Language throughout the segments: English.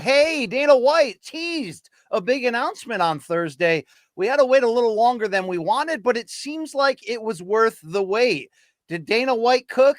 hey, Dana White teased a big announcement on Thursday. We had to wait a little longer than we wanted, but it seems like it was worth the wait. Did Dana White cook?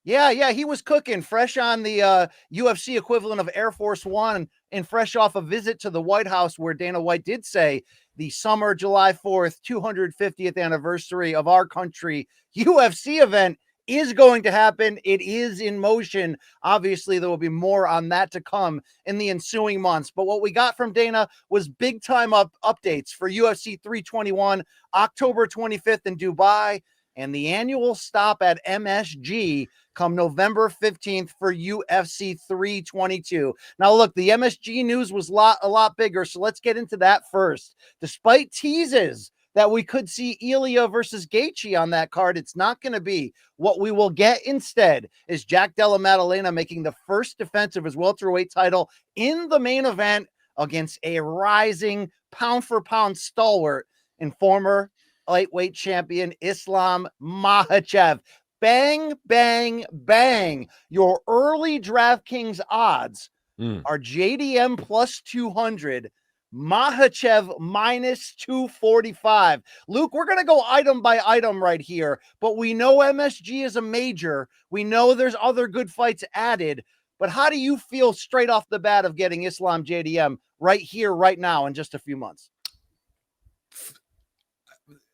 Yeah, he was cooking, fresh on the UFC equivalent of Air Force One and fresh off a visit to the White House where Dana White did say the summer July 4th, 250th anniversary of our country UFC event is going to happen. It is in motion. Obviously, there will be more on that to come in the ensuing months. But what we got from Dana was big time updates for UFC 321, October 25th in Dubai, and the annual stop at MSG come November 15th for UFC 322. Now, look, the MSG news was a lot bigger, so let's get into that first. Despite teases that we could see Ilya versus Gaethje on that card, it's not going to be. What we will get instead is Jack Della Maddalena making the first defense of his welterweight title in the main event against a rising pound-for-pound stalwart and former lightweight champion Islam Makhachev. Bang, bang, bang. Your early DraftKings odds are JDM plus 200, Makhachev minus 245. Luke, we're going to go item by item right here, but we know MSG is a major. We know there's other good fights added, but how do you feel straight off the bat of getting Islam JDM right here, right now, in just a few months?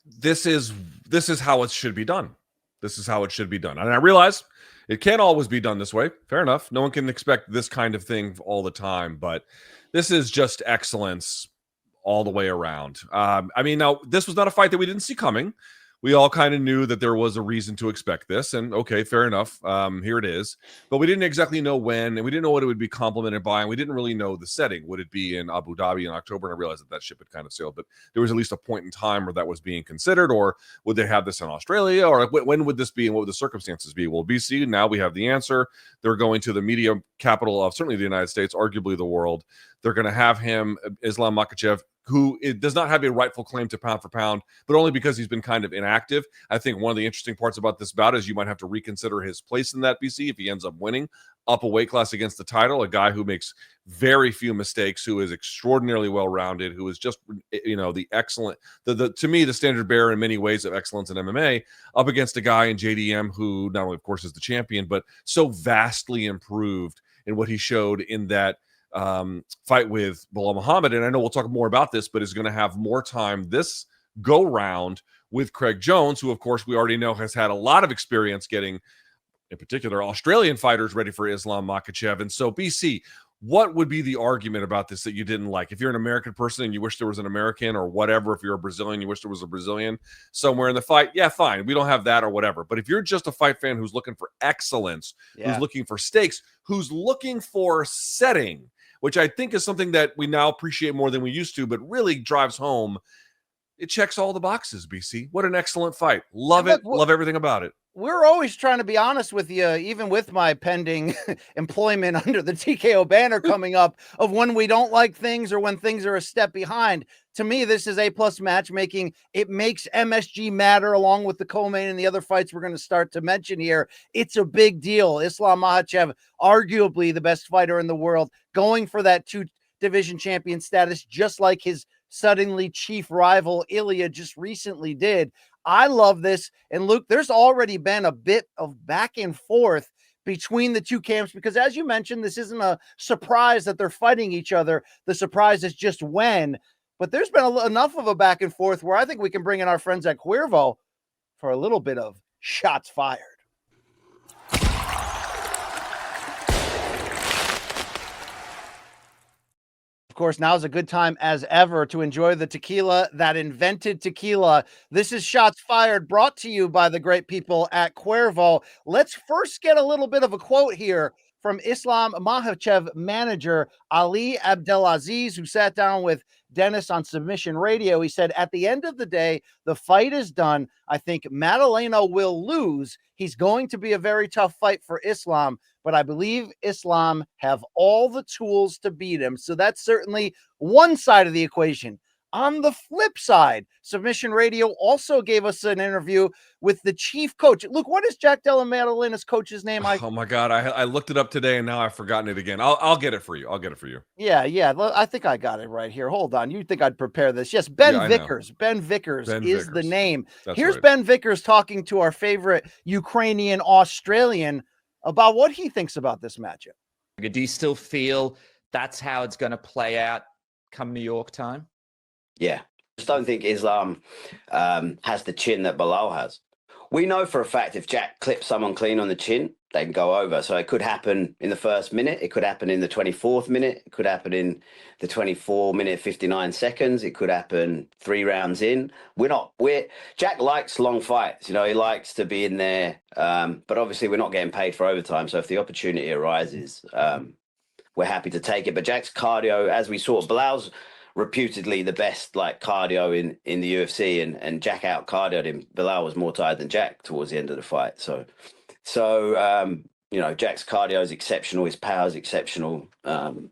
This is how it should be done. This is how it should be done. And I realize it can't always be done this way. Fair enough. No one can expect this kind of thing all the time, but this is just excellence all the way around. Now, this was not a fight that we didn't see coming. We all kind of knew that there was a reason to expect this, and okay, fair enough. Here it is. But we didn't exactly know when, and we didn't know what it would be complemented by, and we didn't really know the setting. Would it be in Abu Dhabi in October? And I realized that ship had kind of sailed, but there was at least a point in time where that was being considered, or would they have this in Australia? Or when would this be, and what would the circumstances be? Well, BC, now we have the answer. They're going to the media capital of certainly the United States, arguably the world. They're going to have him, Islam Makhachev, who does not have a rightful claim to pound for pound, but only because he's been kind of inactive. I think one of the interesting parts about this bout is you might have to reconsider his place in that BC if he ends up winning up a weight class against the title, a guy who makes very few mistakes, who is extraordinarily well-rounded, who is just, the excellent, to me, the standard bearer in many ways of excellence in MMA, up against a guy in JDM who not only, of course, is the champion, but so vastly improved in what he showed in that fight with Bilal Muhammad. And I know we'll talk more about this, but is going to have more time this go round with Craig Jones, who of course we already know has had a lot of experience getting, in particular, Australian fighters ready for Islam Makhachev. And so, BC, what would be the argument about this that you didn't like? If you're an American person and you wish there was an American, or whatever, if you're a Brazilian, you wish there was a Brazilian somewhere in the fight, yeah, fine. We don't have that or whatever. But if you're just a fight fan who's looking for excellence, who's looking for stakes, who's looking for setting, which I think is something that we now appreciate more than we used to, but really drives home, it checks all the boxes, BC. What an excellent fight. Love it. Love everything about it. We're always trying to be honest with you, even with my pending employment under the TKO banner coming up, of when we don't like things or when things are a step behind. To me, this is A+ matchmaking. It makes MSG matter, along with the co-main and the other fights we're going to start to mention here. It's a big deal. Islam Makhachev, arguably the best fighter in the world, going for that 2-division champion status, just like his suddenly chief rival Ilya just recently did. I love this. And Luke, there's already been a bit of back and forth between the two camps, because as you mentioned, this isn't a surprise that they're fighting each other. The surprise is just when. But there's been enough of a back and forth where I think we can bring in our friends at Cuervo for a little bit of shots fired. Of course, now's a good time as ever to enjoy the tequila that invented tequila. This is Shots Fired, brought to you by the great people at Cuervo. Let's first get a little bit of a quote here from Islam Makhachev manager Ali Abdelaziz, who sat down with Dennis on Submission Radio. He said, at the end of the day, the fight is done. I think Maddalena will lose. He's going to be a very tough fight for Islam, but I believe Islam have all the tools to beat him. So that's certainly one side of the equation. On the flip side, Submission Radio also gave us an interview with the chief coach. Luke, what is Jack Della Maddalena's coach's name? Oh my God, I looked it up today and now I've forgotten it again. I'll get it for you. I'll get it for you. Yeah. I think I got it right here. Hold on. You think I'd prepare this? Yes, Ben Vickers. Ben Vickers is the name. Here's right. Ben Vickers talking to our favorite Ukrainian Australian about what he thinks about this matchup. Do you still feel that's how it's going to play out come New York time? Yeah, just don't think Islam has the chin that Bilal has. We know for a fact if Jack clips someone clean on the chin, they can go over. So it could happen in the first minute. It could happen in the 24th minute. It could happen in the 24-minute, 59 seconds. It could happen 3 rounds in. Jack likes long fights. You know, he likes to be in there. But obviously we're not getting paid for overtime. So if the opportunity arises, we're happy to take it. But Jack's cardio, as we saw, Bilal's reputedly the best cardio in the UFC, and Jack out cardioed him. Bilal was more tired than Jack towards the end of the fight. So Jack's cardio is exceptional, his power is exceptional, and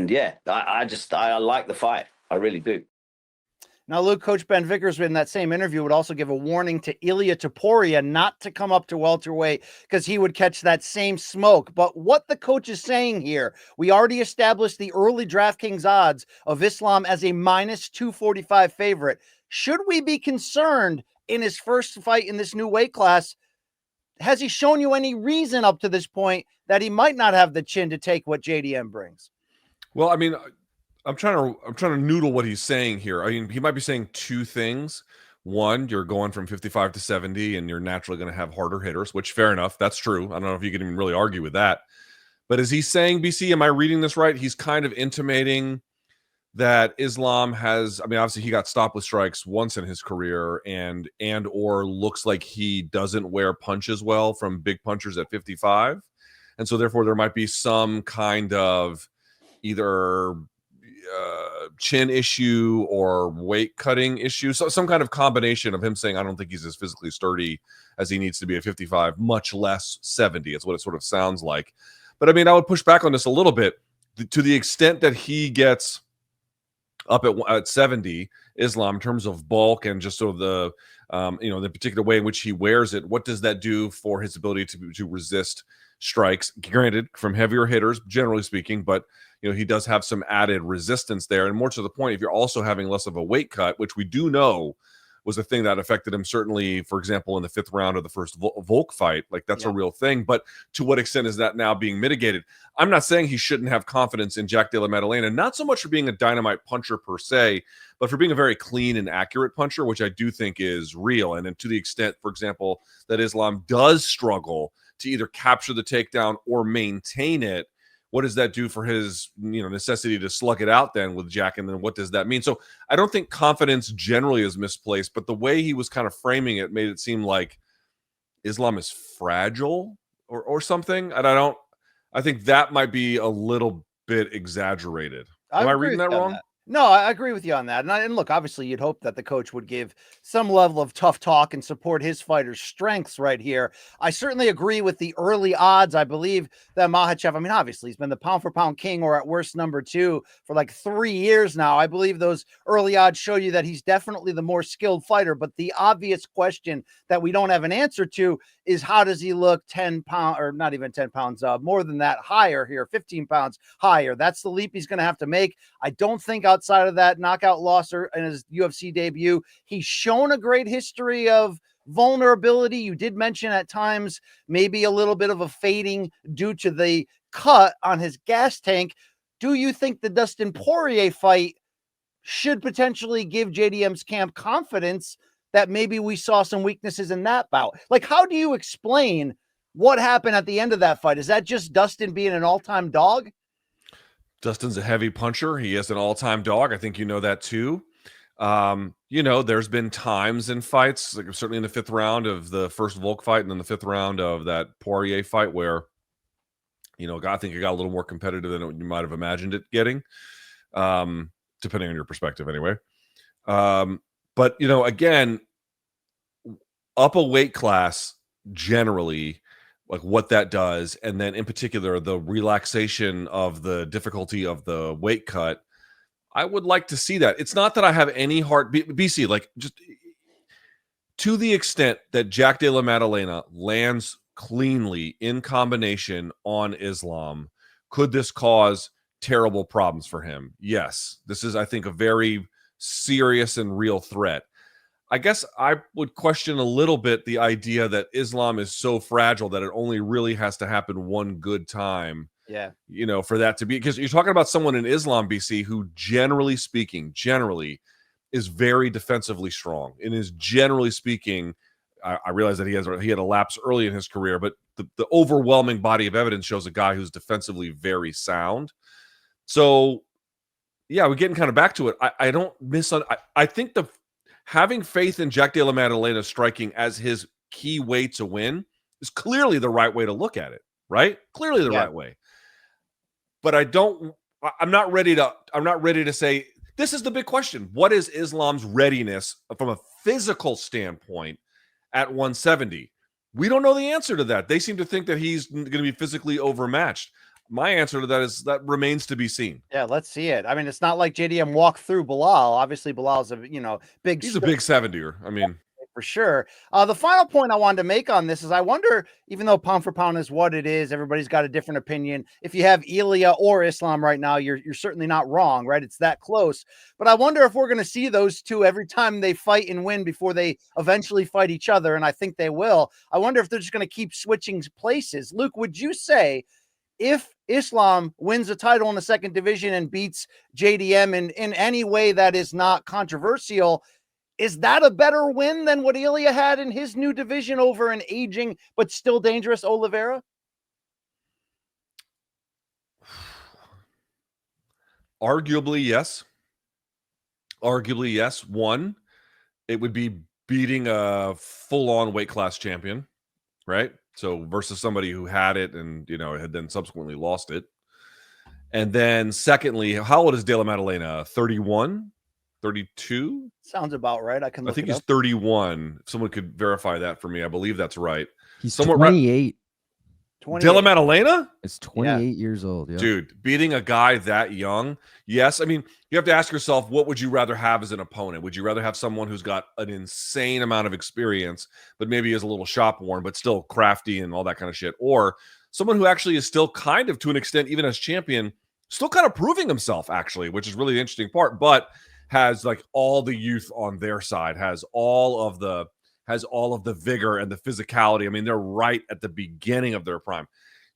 yeah, I like the fight. I really do. Now, Luke, Coach Ben Vickers in that same interview would also give a warning to Ilia Topuria not to come up to welterweight because he would catch that same smoke. But what the coach is saying here, we already established the early DraftKings odds of Islam as a minus 245 favorite. Should we be concerned in his first fight in this new weight class? Has he shown you any reason up to this point that he might not have the chin to take what JDM brings? Well, I mean, I'm trying to noodle what he's saying here. I mean, he might be saying 2 things. One, you're going from 55 to 70 and you're naturally going to have harder hitters, which fair enough. That's true. I don't know if you can even really argue with that. But is he saying, BC, am I reading this right? He's kind of intimating that Islam has, I mean, obviously he got stopped with strikes once in his career and or looks like he doesn't wear punches well from big punchers at 55. And so therefore there might be some kind of either chin issue or weight cutting issue. So some kind of combination of him saying, I don't think he's as physically sturdy as he needs to be at 55, much less 70. It's what it sort of sounds like. But I mean, I would push back on this a little bit to the extent that he gets up at 70, Islam, in terms of bulk and just sort of the, the particular way in which he wears it. What does that do for his ability to resist strikes? Granted, from heavier hitters, generally speaking, but he does have some added resistance there. And more to the point, if you're also having less of a weight cut, which we do know was a thing that affected him, certainly, for example, in the 5th round of the first Volk fight, like that's a real thing. But to what extent is that now being mitigated? I'm not saying he shouldn't have confidence in Jack Della Maddalena, not so much for being a dynamite puncher per se, but for being a very clean and accurate puncher, which I do think is real. And then to the extent, for example, that Islam does struggle to either capture the takedown or maintain it, what does that do for his necessity to slug it out then with Jack? And then what does that mean? So I don't think confidence generally is misplaced, but the way he was kind of framing it made it seem like Islam is fragile or something. And I think that might be a little bit exaggerated. Am I reading that wrong? No, I agree with you on that. And look, obviously you'd hope that the coach would give some level of tough talk and support his fighters' strengths right here. I certainly agree with the early odds. I believe that Makhachev, I mean, obviously he's been the pound for pound king or at worst number 2 for like 3 years now. I believe those early odds show you that he's definitely the more skilled fighter. But the obvious question that we don't have an answer to is how does he look 10 pounds or not even 10 pounds more than that higher here, 15 pounds higher. That's the leap he's going to have to make. I don't think outside of that knockout loss or in his UFC debut, he's shown a great history of vulnerability. You did mention at times maybe a little bit of a fading due to the cut on his gas tank. Do you think the Dustin Poirier fight should potentially give JDM's camp confidence that maybe we saw some weaknesses in that bout? Like, how do you explain what happened at the end of that fight? Is that just Dustin being an all-time dog? Dustin's a heavy puncher. He is an all-time dog. I think you know that too. There's been times in fights, like certainly in the 5th round of the first Volk fight and then the 5th round of that Poirier fight where, I think it got a little more competitive than you might have imagined it getting, depending on your perspective anyway. But, again, up a weight class generally, like what that does, and then in particular, the relaxation of the difficulty of the weight cut, I would like to see that. It's not that I have any heart. BC, like, just to the extent that Jack Della Maddalena lands cleanly in combination on Islam, could this cause terrible problems for him? Yes. This is, I think, a very serious and real threat. I guess I would question a little bit the idea that Islam is so fragile that it only really has to happen one good time. Yeah. For that to be, because you're talking about someone in Islam, BC, who generally is very defensively strong and is generally speaking, I realize that he had a lapse early in his career, but the overwhelming body of evidence shows a guy who's defensively very sound. So yeah, we're getting kind of back to it. I don't I think having faith in Jack Della Maddalena striking as his key way to win is clearly the right way to look at it, right? Clearly the right way. But I'm not ready to say, this is the big question. What is Islam's readiness from a physical standpoint at 170? We don't know the answer to that. They seem to think that he's going to be physically overmatched. My answer to that is that remains to be seen. Yeah, let's see it. I mean, it's not like JDM walked through Bilal. Obviously, Bilal's a big. He's a big 70er. I mean, for sure. The final point I wanted to make on this is I wonder, even though pound for pound is what it is, everybody's got a different opinion. If you have Ilya or Islam right now, you're certainly not wrong, right? It's that close. But I wonder if we're going to see those two every time they fight and win before they eventually fight each other, and I think they will. I wonder if they're just going to keep switching places. Luke, would you say if Islam wins a title in the second division and beats JDM in any way that is not controversial, is that a better win than what Ilya had in his new division over an aging but still dangerous Oliveira? Arguably, yes. One, it would be beating a full-on weight class champion, right? So versus somebody who had it and, had then subsequently lost it. And then secondly, how old is Della Maddalena? 31? 32? Sounds about right. I think he's 31. If someone could verify that for me, I believe that's right. He's 28. Della Maddalena is 28 years old. Yeah. Dude, beating a guy that young. Yes. I mean, you have to ask yourself, what would you rather have as an opponent? Would you rather have someone who's got an insane amount of experience, but maybe is a little shop worn, but still crafty and all that kind of shit? Or someone who actually is still kind of, to an extent, even as champion, still kind of proving himself, actually, which is really the interesting part, but has like all the youth on their side, has all of the vigor and the physicality. I mean, they're right at the beginning of their prime.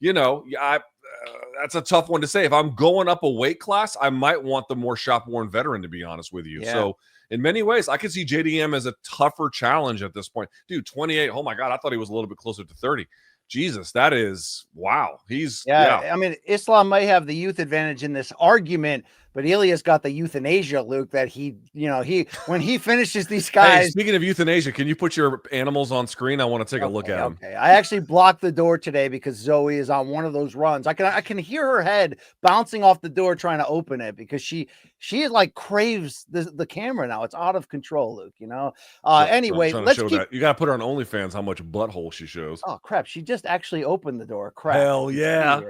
That's a tough one to say. If I'm going up a weight class, I might want the more shop-worn veteran, to be honest with you. Yeah. So in many ways, I could see JDM as a tougher challenge at this point. Dude, 28. Oh my God, I thought he was a little bit closer to 30. Jesus, that is wow. I mean, Islam might have the youth advantage in this argument, but Ilya's got the euthanasia, Luke, that when he finishes these guys. Hey, speaking of euthanasia, can you put your animals on screen? I want to take a look at them. Okay. I actually blocked the door today because Zoe is on one of those runs. I can hear her head bouncing off the door trying to open it because she like craves the camera now. It's out of control, Luke, Anyway, let's keep... You got to put her on OnlyFans how much butthole she shows. Oh, crap. She just actually opened the door. Crap. Hell yeah.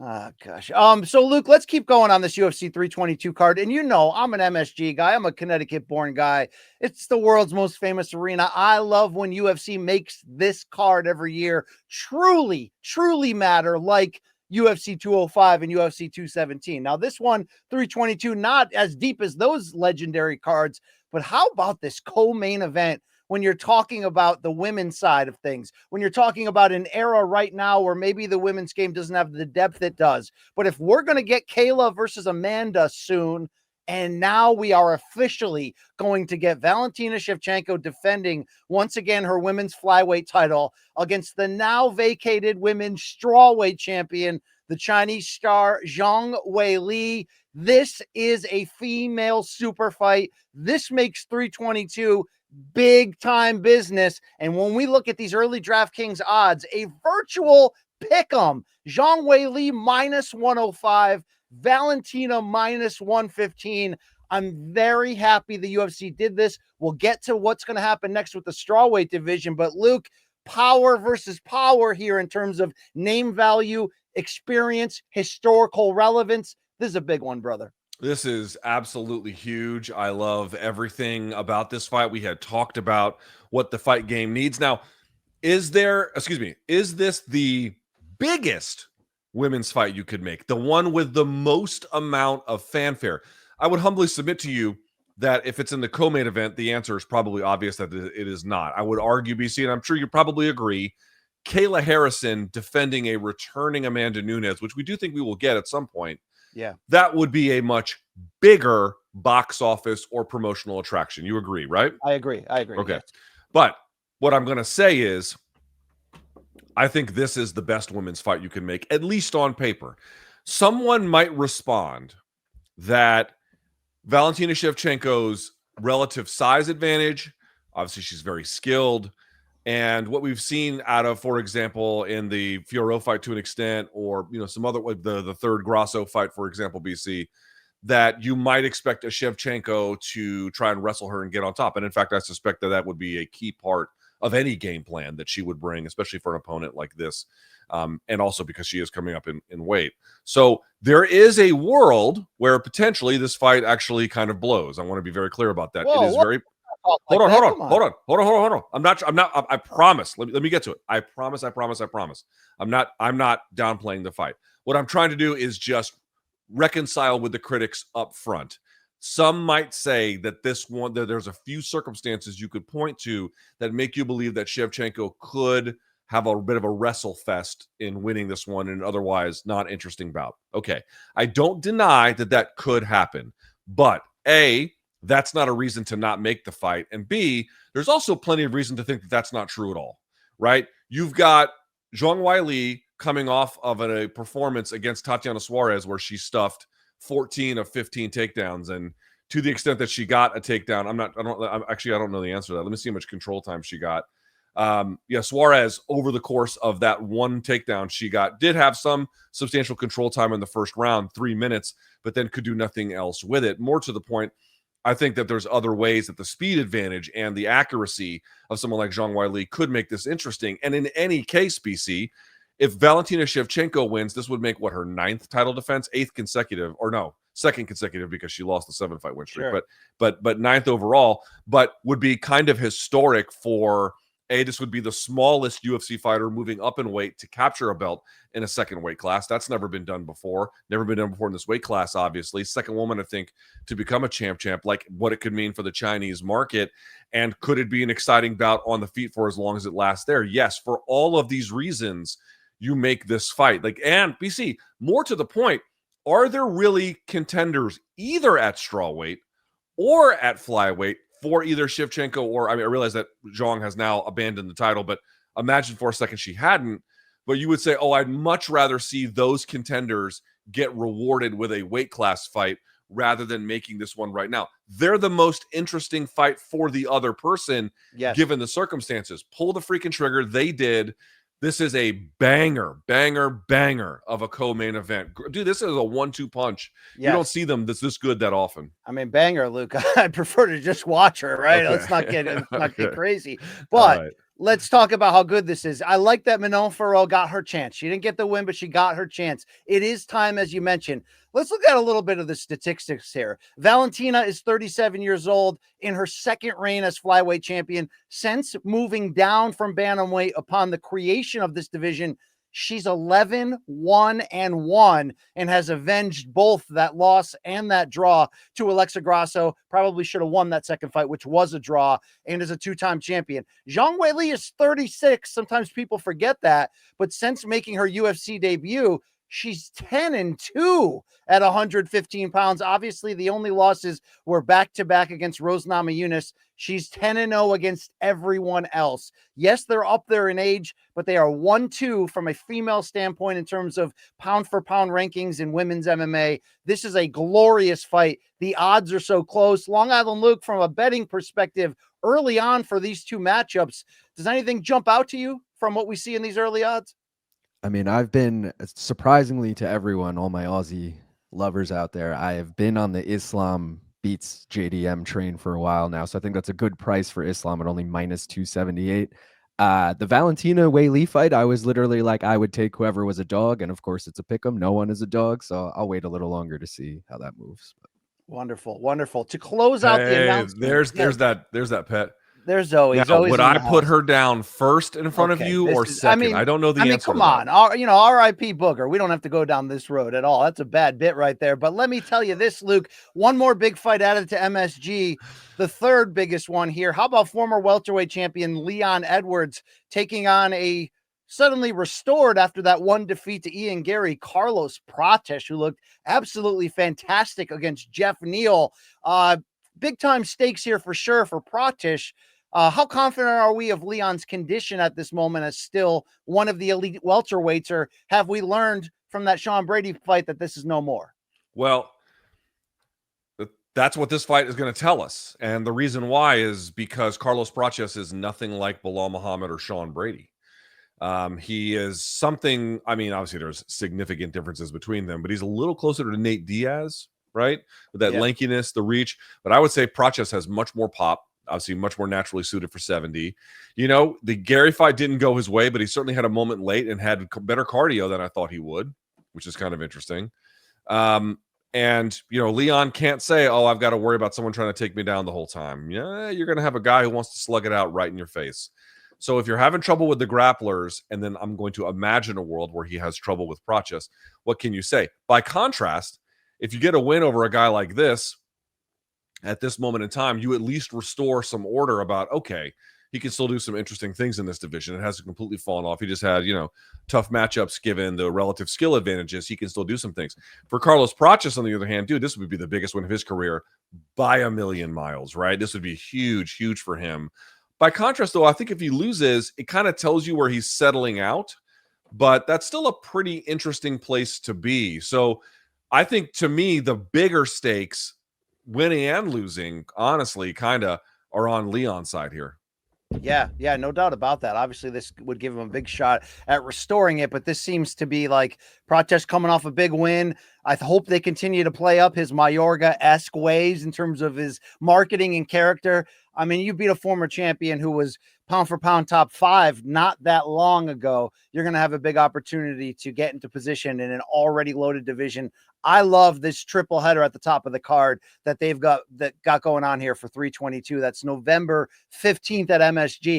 Oh, gosh. So Luke, let's keep going on this UFC 322 card. And I'm an MSG guy. I'm a Connecticut-born guy. It's the world's most famous arena. I love when UFC makes this card every year truly, truly matter, like UFC 205 and UFC 217. Now, this one, 322, not as deep as those legendary cards, but how about this co-main event? When you're talking about the women's side of things, when you're talking about an era right now where maybe the women's game doesn't have the depth it does. But if we're going to get Kayla versus Amanda soon, and now we are officially going to get Valentina Shevchenko defending once again her women's flyweight title against the now vacated women's strawweight champion, the Chinese star Zhang Weili. This is a female super fight. This makes 322 big time business. And when we look at these early DraftKings odds, a virtual pick 'em, Zhang Weili minus 105, Valentina minus 115. I'm very happy the UFC did this. We'll get to what's going to happen next with the strawweight division. But Luke, power versus power here in terms of name value, experience, historical relevance. This is a big one, brother. This is absolutely huge. I love everything about this fight. We had talked about what the fight game needs. Now, is this the biggest women's fight you could make? The one with the most amount of fanfare? I would humbly submit to you that if it's in the co-main event, the answer is probably obvious that it is not. I would argue, BC, and I'm sure you probably agree, Kayla Harrison defending a returning Amanda Nunes, which we do think we will get at some point. Yeah. That would be a much bigger box office or promotional attraction. You agree, right? I agree. Okay. Yes. But what I'm going to say is, I think this is the best women's fight you can make, at least on paper. Someone might respond that Valentina Shevchenko's relative size advantage, obviously she's very skilled, and what we've seen out of, for example, in the Fiorot fight to an extent, or some other, the third Grasso fight, for example, BC, that you might expect a Shevchenko to try and wrestle her and get on top. And in fact, I suspect that would be a key part of any game plan that she would bring, especially for an opponent like this. And also because she is coming up in weight. So there is a world where potentially this fight actually kind of blows. I want to be very clear about that. Whoa, it is very... Hold on. I'm not, I promise. Let me get to it. I promise. I'm not downplaying the fight. What I'm trying to do is just reconcile with the critics up front. Some might say that that there's a few circumstances you could point to that make you believe that Shevchenko could have a bit of a wrestle fest in winning this one in an otherwise not interesting bout. Okay. I don't deny that could happen, but A, that's not a reason to not make the fight. And B, there's also plenty of reason to think that that's not true at all, right? You've got Zhang Weili coming off of a performance against Tatiana Suarez where she stuffed 14 of 15 takedowns. And to the extent that she got a takedown, I don't know the answer to that. Let me see how much control time she got. Suarez, over the course of that one takedown she got, did have some substantial control time in the first round, 3 minutes, but then could do nothing else with it. More to the point, I think that there's other ways that the speed advantage and the accuracy of someone like Zhang Weili could make this interesting. And in any case, BC, if Valentina Shevchenko wins, this would make her 9th title defense, 8th consecutive, or no, 2nd consecutive because she lost the 7-fight win streak, sure. but 9th overall, but would be kind of historic for this would be the smallest UFC fighter moving up in weight to capture a belt in a second weight class. That's never been done before. Never been done before in this weight class, obviously. Second woman, I think, to become a champ, like what it could mean for the Chinese market. And could it be an exciting bout on the feet for as long as it lasts there? Yes, for all of these reasons, you make this fight. And BC, more to the point, are there really contenders either at strawweight or at flyweight for either Shevchenko or, I realize that Zhang has now abandoned the title, but imagine for a second she hadn't. But you would say, I'd much rather see those contenders get rewarded with a weight class fight rather than making this one right now. They're the most interesting fight for the other person, given the circumstances. Pull the freaking trigger. They did. This is a banger of a co-main event. Dude, this is a 1-2 punch. Yes. You don't see them this good that often. Banger, Luke. I prefer to just watch her, right? Okay. Let's not get crazy. But let's talk about how good this is. I like that Manon Farrell got her chance. She didn't get the win, but she got her chance. It is time, as you mentioned. Let's look at a little bit of the statistics here. Valentina is 37 years old in her second reign as flyweight champion. Since moving down from bantamweight upon the creation of this division, she's 11-1-1 and has avenged both that loss and that draw to Alexa Grasso. Probably should have won that second fight, which was a draw, and is a 2-time champion. Zhang Weili is 36. Sometimes people forget that, but since making her UFC debut, she's 10-2 at 115 pounds. Obviously, the only losses were back-to-back against Rose Namajunas. She's 10-0 against everyone else. Yes, they're up there in age, but they are 1-2 from a female standpoint in terms of pound-for-pound rankings in women's MMA. This is a glorious fight. The odds are so close. Long Island Luke, from a betting perspective, early on for these two matchups, does anything jump out to you from what we see in these early odds? I've been, surprisingly to everyone, all my Aussie lovers out there, I have been on the Islam beats JDM train for a while now. So I think that's a good price for Islam at only -278. The Valentina Weili fight, I was literally like, I would take whoever was a dog. And of course, it's a pick'em. No one is a dog. So I'll wait a little longer to see how that moves. Wonderful, wonderful. To close out the Hey, announcement, there's that pet. there's Zoe. Now, Zoe's would in I the put house. her down first in front of Okay, you this or is- second? I don't know the answer come to that. on. R.I.P. Booger. We don't have to go down this road at all. That's a bad bit right there. But let me tell you this, Luke. One more big fight added to MSG, the third biggest one here. How about former welterweight champion Leon Edwards taking on a suddenly restored after that one defeat to Ian Gary, Carlos Prates, who looked absolutely fantastic against Jeff Neal. Big time stakes here for sure for Prates. How confident are we of Leon's condition at this moment as still one of the elite welterweights, or have we learned from that Sean Brady fight that this is no more? Well, that's what this fight is going to tell us. And the reason why is because Carlos Prates is nothing like Bilal Muhammad or Sean Brady. He is something, I mean, obviously there's significant differences between them, but he's a little closer to Nate Diaz, right? With that lankiness, the reach. But I would say Prates has much more pop. Obviously, much more naturally suited for 70. You know, the Gary fight didn't go his way, but he certainly had a moment late and had better cardio than I thought he would, which is kind of interesting. And, you know, Leon can't say, oh, I've got to worry about someone trying to take me down the whole time. Yeah, you're going to have a guy who wants to slug it out right in your face. So if you're having trouble with the grapplers, and then I'm going to imagine a world where he has trouble with Prates, what can you say? By contrast, if you get a win over a guy like this, at this moment in time, you at least restore some order about, okay, he can still do some interesting things in this division. It hasn't completely fallen off. He just had, you know, tough matchups given the relative skill advantages. He can still do some things. For Carlos Prates, on the other hand, dude, this would be the biggest win of his career by a million miles, right? This would be huge, huge for him. By contrast, though, I think if he loses, it kind of tells you where he's settling out, but that's still a pretty interesting place to be. So I think, to me, the bigger stakes, winning and losing, honestly, kind of are on Leon's side here. Yeah, no doubt about that. Obviously, this would give him a big shot at restoring it, but this seems to be like Prates coming off a big win. I hope they continue to play up his Mayorga-esque ways in terms of his marketing and character. I mean, you beat a former champion who was pound for pound top 5 not that long ago. You're going to have a big opportunity to get into position in an already loaded division. I love this triple header at the top of the card that they've got going on here for 322. That's November 15th at MSG.